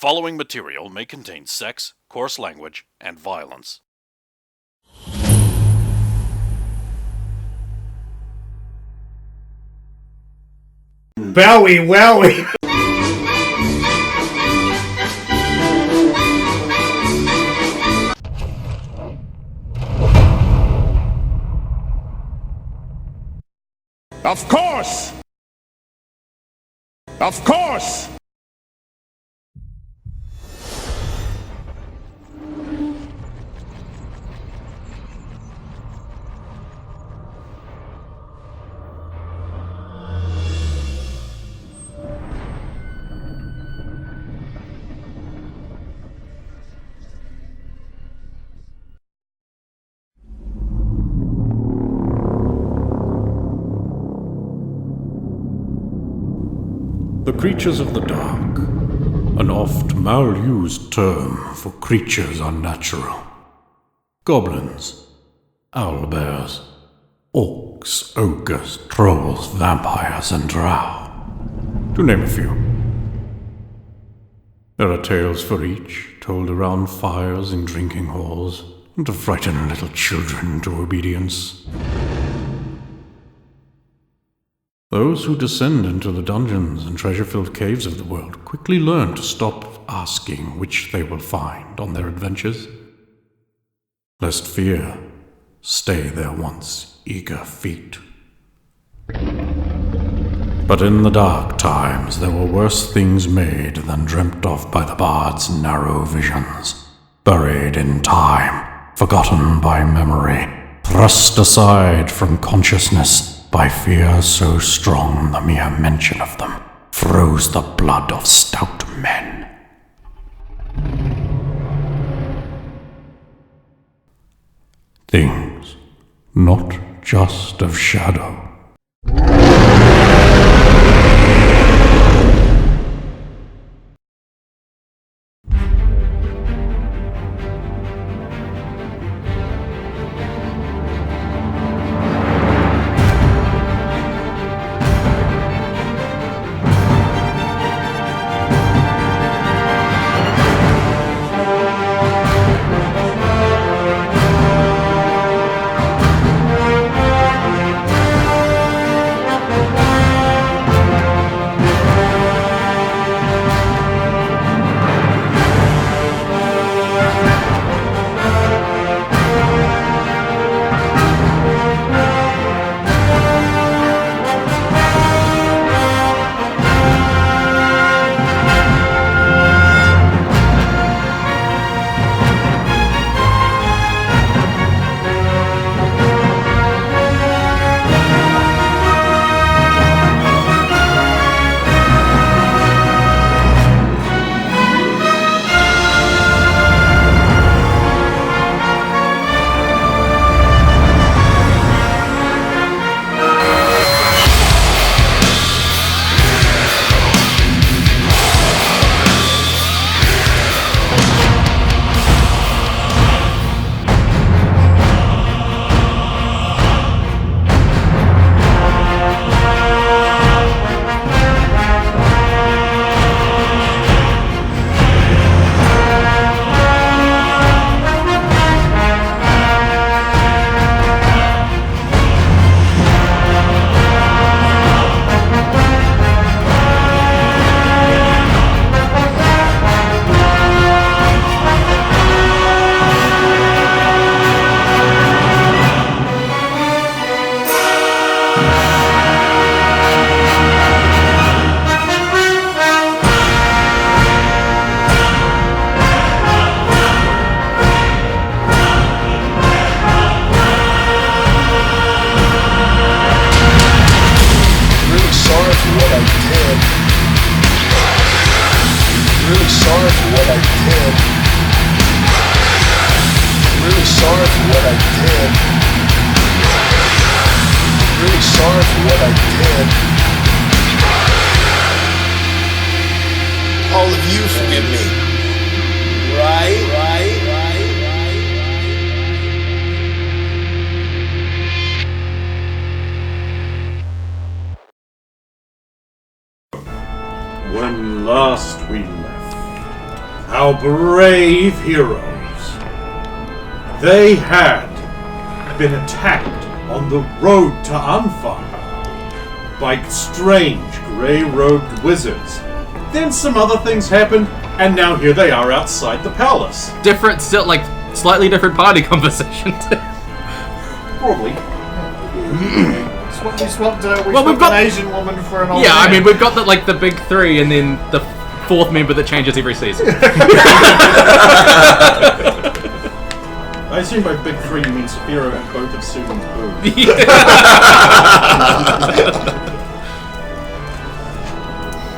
following material may contain sex, coarse language, and violence. Bowie wowie! Of course! Of course! The creatures of the dark, an oft malused term for creatures unnatural. Goblins, owlbears, orcs, ogres, trolls, vampires, and drow, to name a few. There are tales for each, told around fires in drinking halls, and to frighten little children to obedience. Those who descend into the dungeons and treasure-filled caves of the world quickly learn to stop asking which they will find on their adventures, lest fear stay their once eager feet. But in the dark times there were worse things made than dreamt of by the bard's narrow visions, buried in time, forgotten by memory, thrust aside from consciousness by fear so strong the mere mention of them froze the blood of stout men. Things not just of shadow. All of you forgive me. Right? When last we left, our brave heroes. They had been attacked on the road to Anfang by strange grey-robed wizards. Then some other things happened, and now here they are outside the palace. Different, still like slightly different party conversation. Probably. We swapped we've got an Asian woman for an old Yeah, man. I mean we've got the big three, and then the fourth member that changes every season. I assume by big three you mean Saphira and both of Susan's boobs.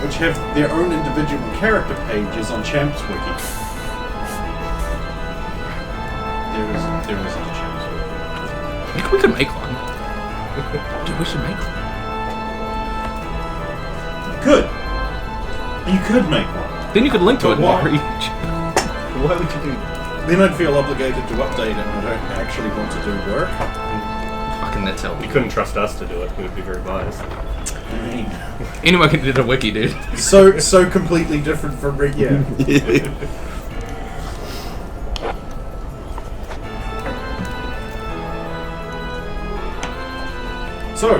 Which have their own individual character pages on Champs Wiki. There is a Champs Wiki. I think we could make one. Dude, we should make one. You could make one. Then you could link to But it why? more. Why would you do that? Then I'd feel obligated to update it and I don't actually want to do work. Fucking that's helpful. You couldn't trust us to do it. We would be very biased. Anyone can do a wiki, dude. So completely different from yeah. So,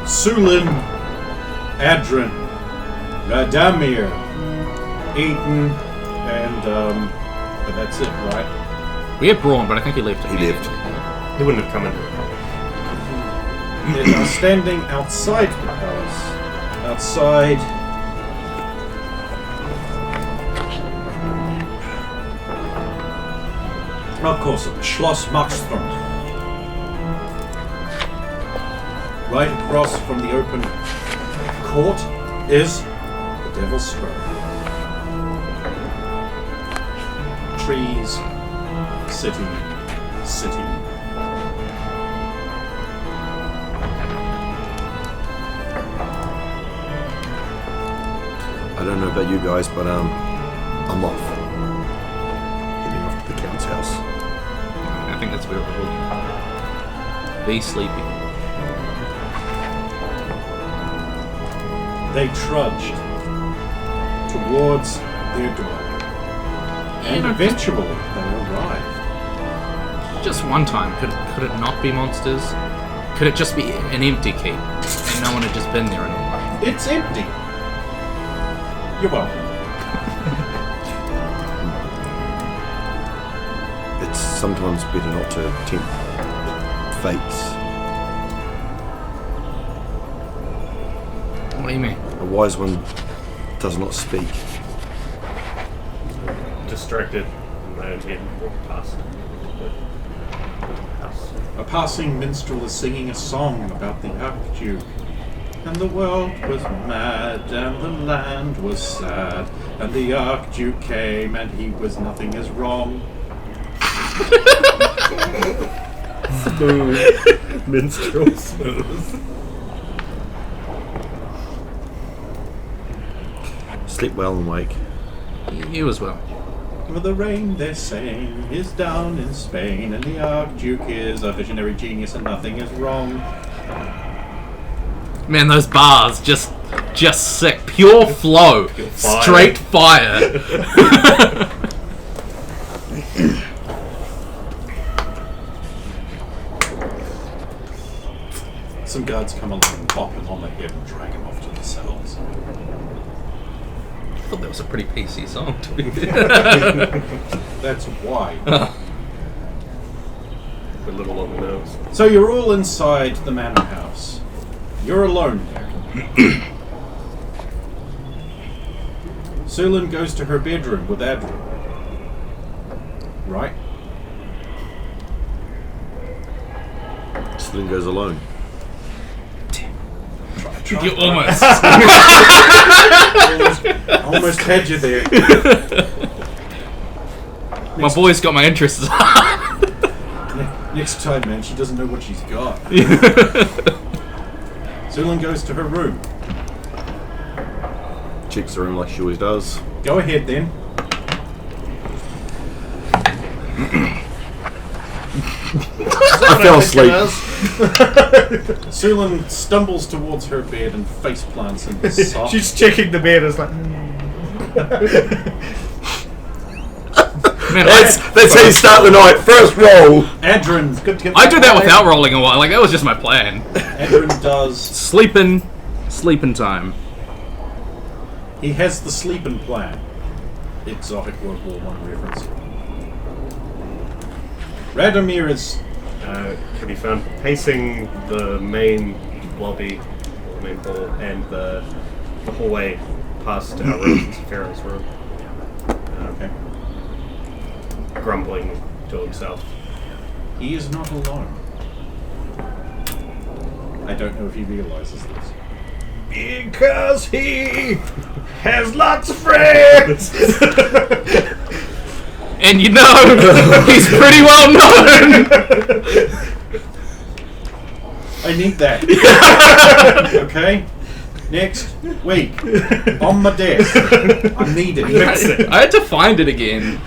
Sulin, Adrin, Radamir, Aiden, and but that's it, right? We had Braun, but I think he left. He left. He wouldn't have come in. They are standing outside the palace. Outside. Of course, Schloss Maxstrom. Right across from the open court is the Devil's Spur. Trees, city, city. I don't know about you guys, but I'm off. Heading off to the Count's house. I think that's where we're all. Be sleepy. They trudged towards their door. And eventually they arrived. Just one time. Could it not be monsters? Could it just be an empty keep? And no one had just been there anymore? It's empty. You're welcome. It's sometimes better not to tempt fates. What do you mean? A wise one does not speak. Distracted in my own head and walked past the house. A passing minstrel is singing a song about the Archduke. And the world was mad, and the land was sad, and the Archduke came, and he was nothing is wrong. Smooth. Minstrel smooth. Sleep well and wake. You as well. For the rain, they're saying, is down in Spain, and the Archduke is a visionary genius, and nothing is wrong. Man, those bars just sick. Pure flow. fire. Straight fire. Some guards come along and pop him on the head and drag him off to the cells. I thought that was a pretty PC song to be That's why. A little on the nose. So you're all inside the manor house. You're alone there. Sulin goes to her bedroom with Adrian. Right? Slim goes alone. You almost. Almost had you there. My boy's got my interests. Next time, man, she doesn't know what she's got. Sulin goes to her room. Checks the room like she always does. Go ahead then. I fell asleep. Sulin stumbles towards her bed and face plants in the soft. She's checking the bed. It's like, Man, That's how you start the night. First roll. Adrian, I do that without rolling a while. Like, that was just my plan. Adrian does. Sleeping time. He has the sleeping plan. Exotic World War I reference. Radomir is. Can be found pacing the main lobby, or main hall, and the hallway past our room, Pharaoh's room. Okay. Grumbling to himself. He is not alone. I don't know if he realizes this. Because he has lots of friends! And you know, he's pretty well known! I need that. Okay? Next week. On my desk. I need it. Fix it. I had to find it again.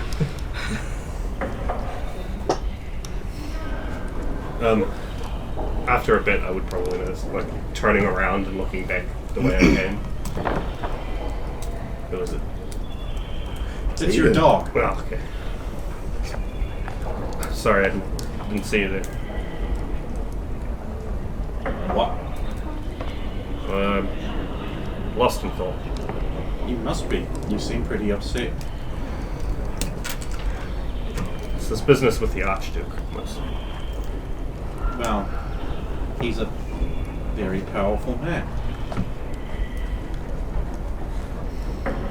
After a bit, I would probably notice, like, turning around and looking back the way I came. Who was it? It's your dog. Well, okay. Sorry, I didn't see you there. What? Lost in thought. You must be. You seem pretty upset. It's this business with the Archduke, mostly. Well, he's a very powerful man.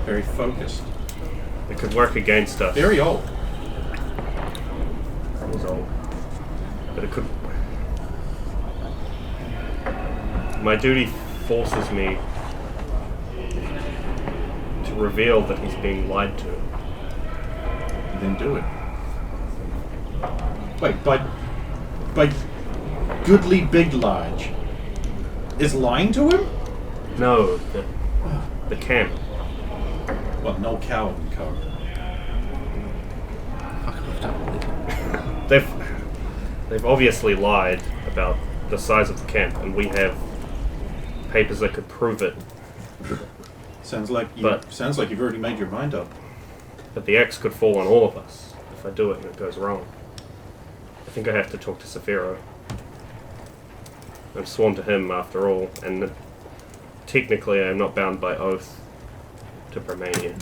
Very focused. It could work against us. Very old. It was old. But it could... My duty forces me to reveal that he's being lied to. Then do it. Wait, by Goodly Big Large is lying to him? No, the camp. What, no Coward and Co. They've obviously lied about the size of the camp, and we have papers that could prove it. Sounds like you've already made your mind up. But the axe could fall on all of us if I do it and it goes wrong. I think I have to talk to Saphiro. I'm sworn to him after all, and technically I am not bound by oath to Romania.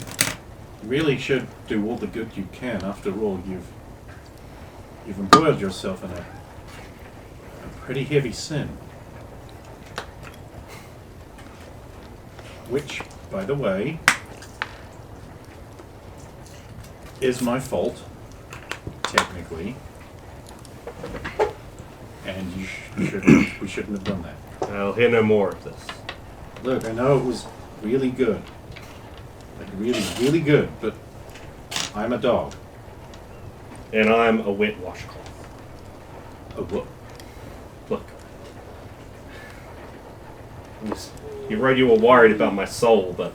You really should do all the good you can. After all, you've embroiled yourself in a pretty heavy sin. Which, by the way, is my fault, technically. And we shouldn't have done that. I'll hear no more of this. Look, I know it was really good. Like, really, really good, but I'm a dog. And I'm a wet washcloth. Oh, what? Look. You wrote you were worried about my soul, but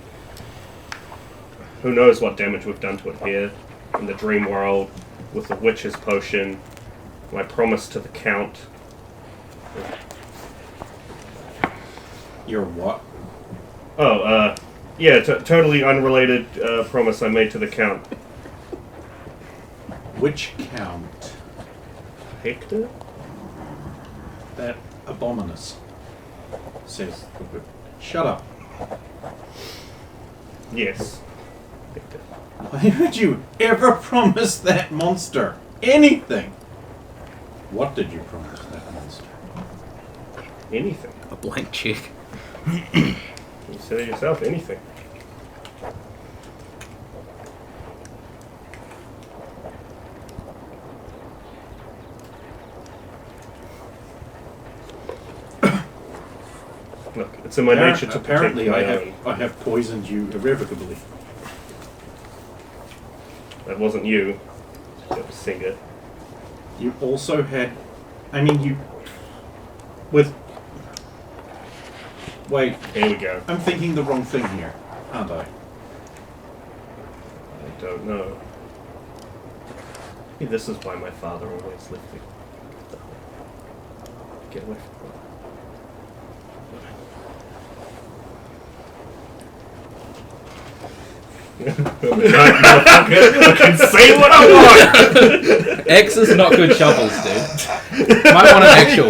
who knows what damage we've done to it here, in the dream world, with the witch's potion, my promise to the Count. Your what? Oh, yeah, totally unrelated promise I made to the Count. Which Count? Hector? That abominus, says the whip. Shut up. Yes. Hector. Why would you ever promise that monster anything? What did you promise that monster? Anything. A blank check. You said it yourself, anything. Look, it's in my nature to apparently protect my own. I have poisoned you irrevocably. That wasn't you. That was Singer. You also had... I mean, you... With... Wait, Here we go. I'm thinking the wrong thing here, aren't I? I don't know. Maybe this is why my father always left me. Get away from me. Giant motherfucker. I can see me what I want! X's are not good shovels, dude. Might want an actual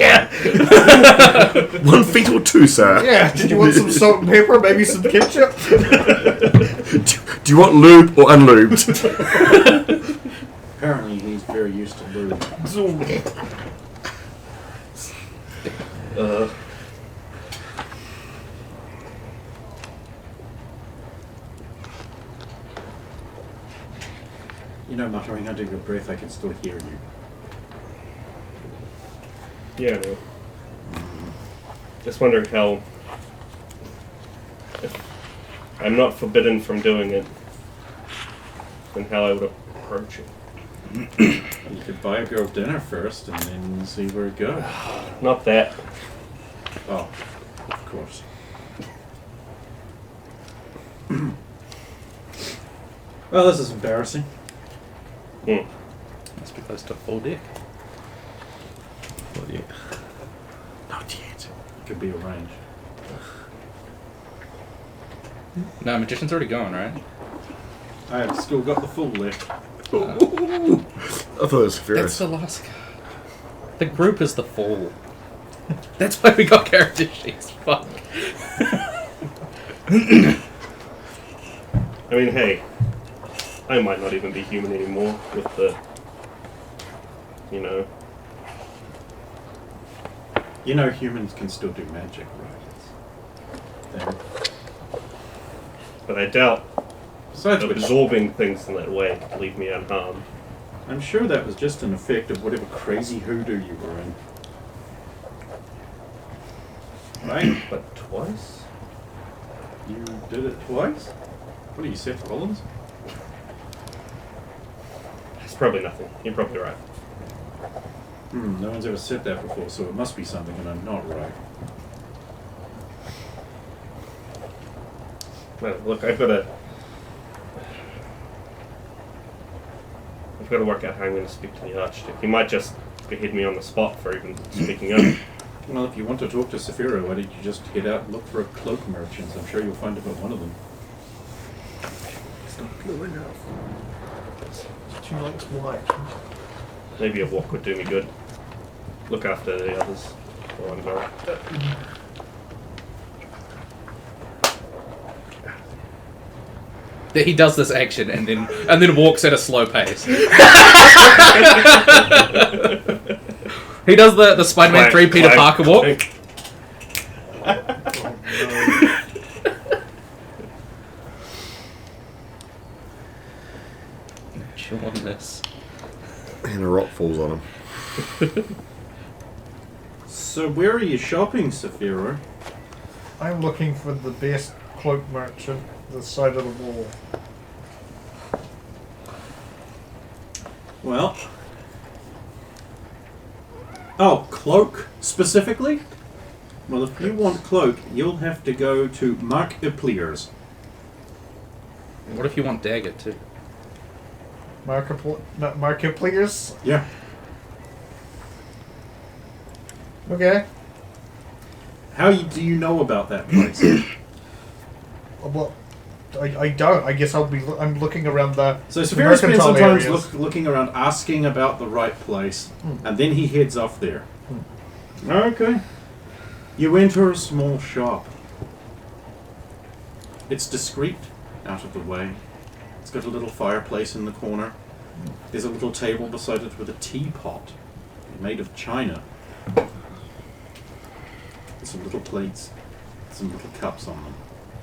one. 1 feet or 2, sir? Yeah, did you want some salt and pepper? Maybe some ketchup? Do you want lube or unlubed? Apparently he's very used to lube. You know, muttering under your breath, I can still hear you. Yeah, no. Just wondering how... If I'm not forbidden from doing it, then how I would approach it. You could buy a girl dinner first and then see where it goes. Not that. Oh, of course. Well, this is embarrassing. Must be close to full deck. Not yet. Not yet. It could be arranged. No, Magician's already going, right? I've still got the full left. I thought it was That's furious. the last card. The group is the fall. That's why we got character sheets. Fuck. I mean, hey, I might not even be human anymore with the, you know. You know, humans can still do magic, right? But I doubt Besides which, absorbing things in that way to leave me unharmed. I'm sure that was just an effect of whatever crazy hoodoo you were in. Right? But twice? You did it twice? What are you, Seth Rollins? It's probably nothing. You're probably right. No one's ever said that before, so it must be something, and I'm not right. No, look, I've got to work out how I'm going to speak to the Archduke. He might just behead me on the spot for even speaking up. Well, if you want to talk to Saphira, why don't you just head out and look for a cloak merchant? I'm sure you'll find about one of them. It's not blue enough. She likes white. Maybe a walk would do me good. Look after the others while I'm gone. He does this action and then walks at a slow pace. He does the Spider-Man 3 Peter Parker walk. Chill on this. And a rock falls on him. So where are you shopping, Saphira? I'm looking for the best cloak merchant this side of the wall. Well... Oh, cloak, specifically? Well, if you want cloak, you'll have to go to Markiplier's. What if you want dagger too? Markipliers? Yeah. Okay. How do you know about that place? Well, I don't. I guess I'm looking around the. So the Saphira spends some mercantile time areas. looking around, asking about the right place, and then he heads off there. Okay. You enter a small shop. It's discreet, out of the way. It's got a little fireplace in the corner. There's a little table beside it with a teapot made of china. Some little plates, some little cups on them.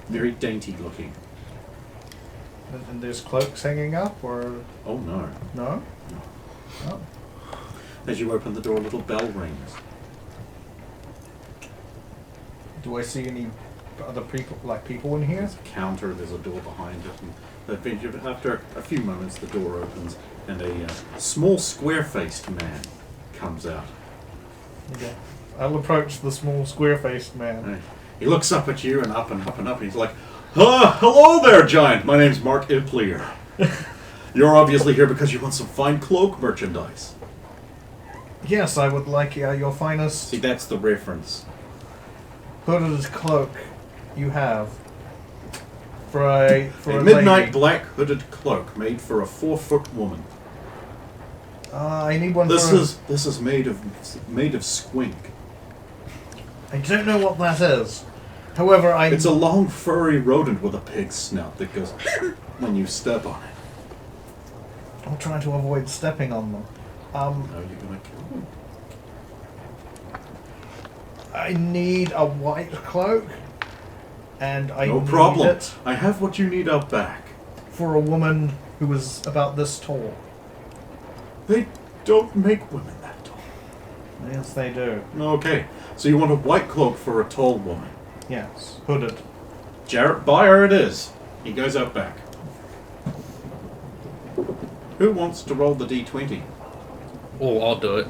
Very dainty looking. And there's cloaks hanging up, or Oh no. no? Oh. As you open the door, a little bell rings. Do I see any other people in here? There's a counter, there's a door behind it, and after a few moments the door opens and a small square-faced man comes out. Okay. I'll approach the small square-faced man. Right. He looks up at you and up and up and up, and he's like, hello there, giant. My name's Mark Iplier. You're obviously here because you want some fine cloak merchandise. Yes, I would like your finest See, that's the reference. hooded cloak you have. For a midnight lady. black hooded cloak made for a 4-foot woman. I need one. This for is made of squink. I don't know what that is. However, It's a long furry rodent with a pig snout that goes when you step on it. I'm trying to avoid stepping on them. Now you're gonna kill them. I need a white cloak, and I No need problem. it I have what you need out back. for a woman who is about this tall. They don't make women that tall. Yes, they do. Okay, so you want a white cloak for a tall woman. Yes, hooded. Jarrett Byer it is. He goes out back. Who wants to roll the d20? Oh, I'll do it.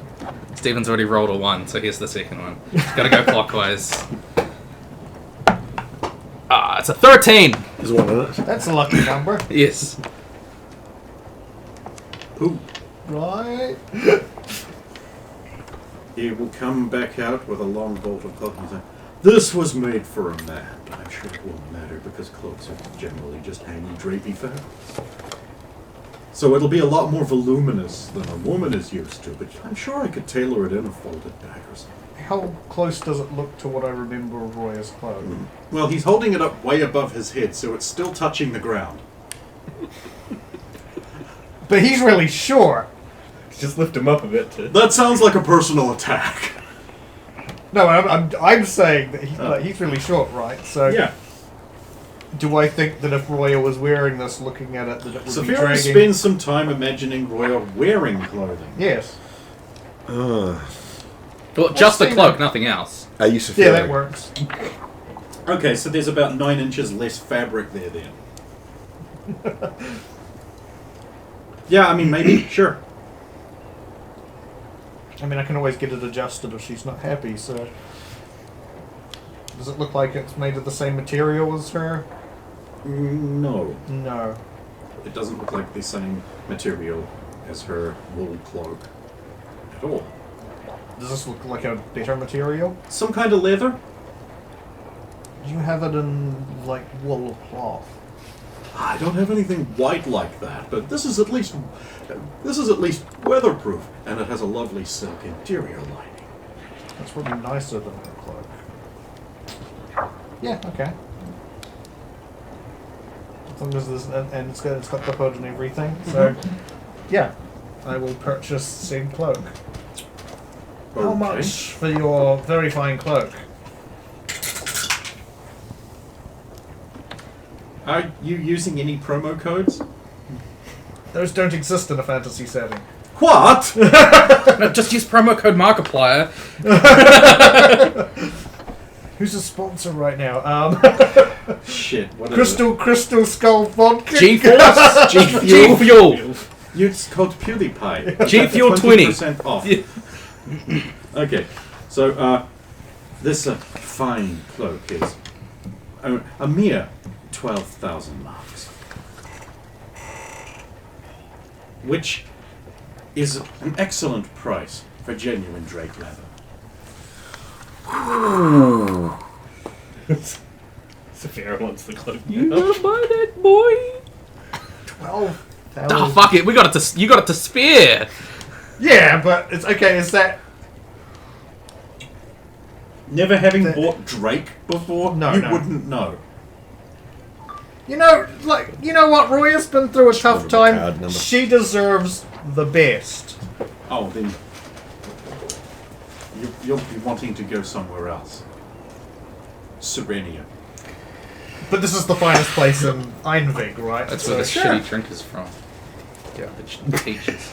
Steven's already rolled a 1, so here's the second one. Gotta go clockwise. It's a 13! There's one in it. That's a lucky number. Yes. Who? Right. He will come back out with a long bolt of cloak and say, "This was made for a man." I'm sure it won't matter because cloaks are generally just hangy, drapey fabrics. So it'll be a lot more voluminous than a woman is used to, but I'm sure I could tailor it in or fold it back or something. How close does it look to what I remember of Roy's cloak? Well, he's holding it up way above his head, so it's still touching the ground. But he's really short. Just lift him up a bit to. That sounds like a personal attack. No, I'm saying that he's really short, right? So Yeah. do I think that if Roya was wearing this, looking at it, that it would be Saphira dragging? spends some time imagining Roya wearing clothing. Yes. Well, just the saying cloak, that- nothing else. I used to Yeah, feel that works. Okay, so there's about 9 inches less fabric there then. Yeah, I mean, maybe, sure. I mean, I can always get it adjusted if she's not happy, so... Does it look like it's made of the same material as her? No, No. it doesn't look like the same material as her wool cloak at all. Does this look like a better material? Some kind of leather? Do you have it in, like, wool cloth? I don't have anything white like that, but this is at least weatherproof, and it has a lovely silk interior lining. That's probably nicer than her cloak. Yeah, okay. As long as there's, and it's got the hood and everything, so yeah, I will purchase the same cloak. How Okay. much for your very fine cloak? Are you using any promo codes? Those don't exist in a fantasy setting. What? No, just use promo code Markiplier. Who's a sponsor right now? Shit, what is Crystal Skull Vodka. G-Force? G-Fuel. It's called PewDiePie. G-Fuel 20. 20% off. Yeah. Okay, so this fine cloak is a mere 12,000 marks, which is an excellent price for genuine Drake leather. Saphira wants the cloak. You gonna buy that, boy? 12,000. Ah, fuck it. You got it to spare. Yeah, but it's okay. Is that Never having bought Drake before, No, you no. wouldn't know. you know what? Roya's been through a tough Remember the card time. number. She deserves the best. Oh, then you'll be wanting to go somewhere else. Serenia. But this is the finest place in Einvig, right? That's So- where the shitty drink is from. Garbage peaches.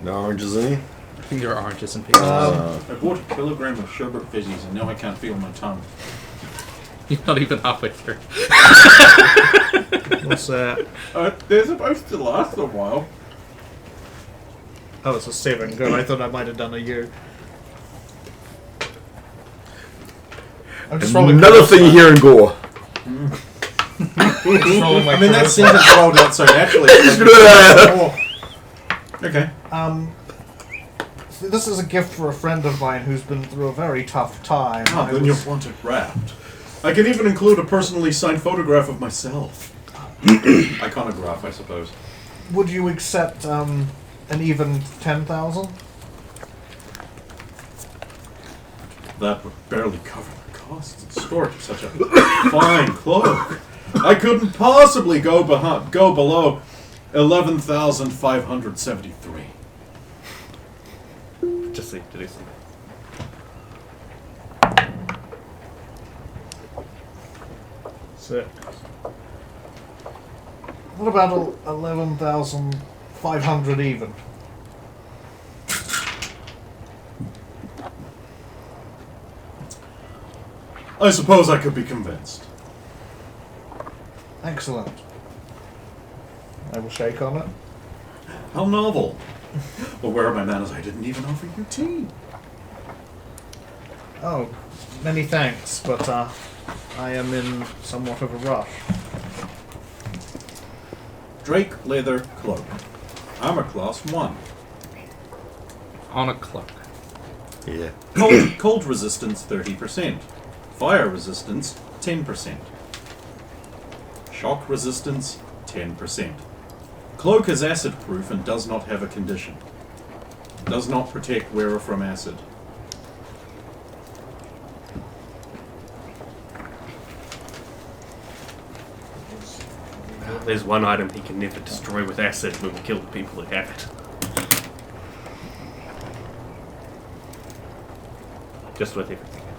No oranges in here? I think there are oranges and peaches. I bought a kilogram of sherbet fizzies and now I can't feel my tongue. You're not even halfway through. What's that? They're supposed to last a while. Oh, it's a 7. Good. I thought I might have done a U. I'm just rolling Another charisma. thing you hear in Gore. Just rolling my I mean, that charisma. sentence rolled out so naturally. Okay. So this is a gift for a friend of mine who's been through a very tough time. Oh, I then you'll was- want it wrapped. I can even include a personally signed photograph of myself. Iconograph, I suppose. Would you accept an even 10,000? That would barely cover the costs and storage of such a fine cloak. I couldn't possibly go below 11,573. Just need to do something. Six. What about 11,500 even? I suppose I could be convinced. Excellent. I will shake on it. How novel. Well, where are my manners? I didn't even offer you tea. Oh, many thanks, but I am in somewhat of a rush. Drake leather cloak. Armor class 1. On a cloak. Yeah. Cold resistance 30%. Fire resistance 10%. Shock resistance 10%. Cloak is acid proof and does not have a condition. Does not protect wearer from acid. There's one item he can never destroy with acid when we kill the people who have it. Just with everything else.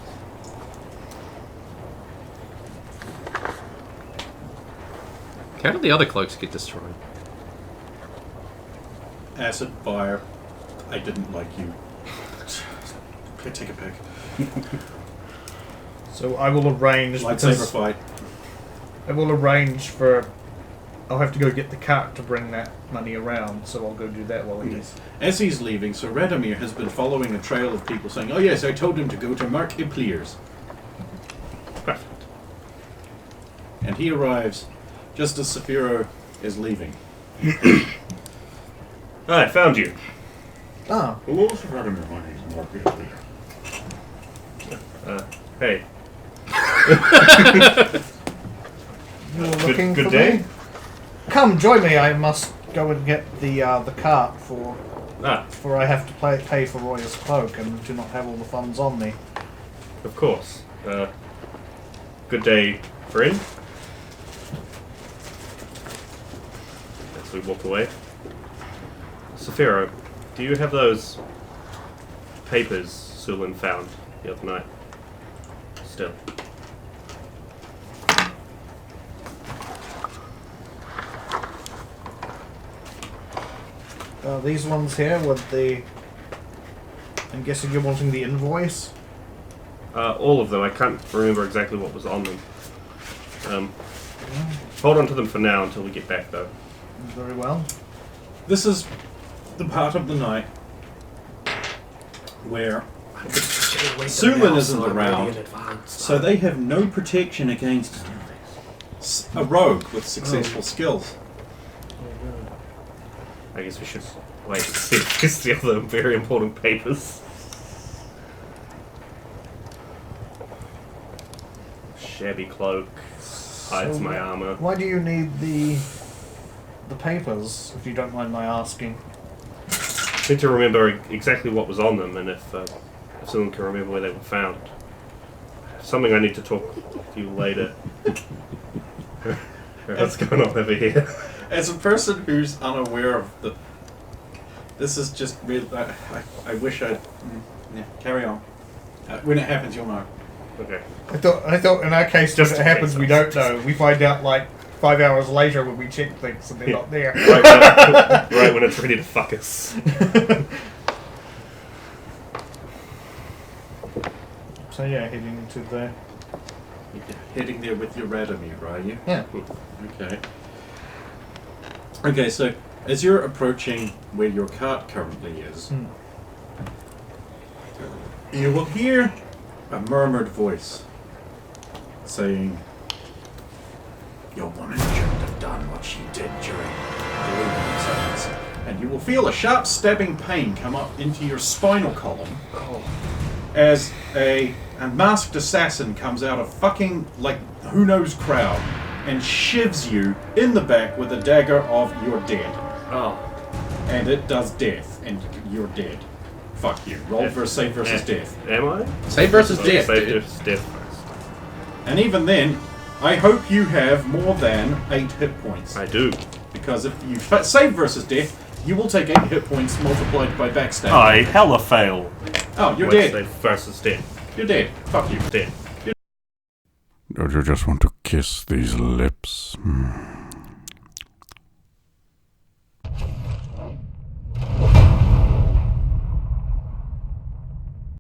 How did the other cloaks get destroyed? Acid, fire. I didn't like you. Okay, take a pick. So I will arrange. Lightsaber fight. I will arrange for. I'll have to go get the cart to bring that money around, so I'll go do that while he's. As he's leaving, Sir Radomir has been following a trail of people saying, "Oh yes, I told him to go to Mark Iplier's." Perfect. And he arrives just as Saphiro is leaving. I found you. Ah, Hello, Sir Radomir. My name is Mark Iplier. Hey. you're looking Good for day. me? Come, join me. I must go and get the cart for I have to pay for Roy's cloak and do not have all the funds on me. Of course. Good day, friend. As we walk away. Saphiro, do you have those papers Sulin found the other night? Still. These ones here with the. I'm guessing you're wanting the invoice. All of them. I can't remember exactly what was on them. Hold on to them for now until we get back, though. Very well. This is the part of the night where Sulin isn't around, so they have no protection against a rogue with successful skills. I guess we should wait and see if there's the other very important papers. Shabby cloak hides So my armor. Why do you need the papers, if you don't mind my asking? I need to remember exactly what was on them, and if someone can remember where they were found. Something I need to talk to you later. What's going on over here? As a person who's unaware of the... This is just real... I wish I'd... Yeah, carry on. When it happens, you'll know. Okay. I thought in our case, Just when it in happens, case. we don't know. We find out like 5 hours later when we check things and they're not there. Right when it's ready to fuck us. So yeah, heading into the... You're heading there with your Radomir, are you? Yeah. Okay. Okay, so as you're approaching where your cart currently is, you will hear a murmured voice saying, "Your woman shouldn't have done what she did during the Lunar returns." And you will feel a sharp stabbing pain come up into your spinal column as a a masked assassin comes out of fucking, like, who knows crowd and shivs you in the back with a dagger of "you're dead." Oh. And it does death, and you're dead. Fuck you. Roll for save versus death. Am I? Save versus death, Save dude. versus death first. And even then, I hope you have more than 8 hit points. I do. Because if you save versus death, you will take 8 hit points multiplied by backstab. I hella fail. Oh, you're Wait, dead. Save versus death. You're dead. Fuck you. Dead. Don't you just want to kiss these lips?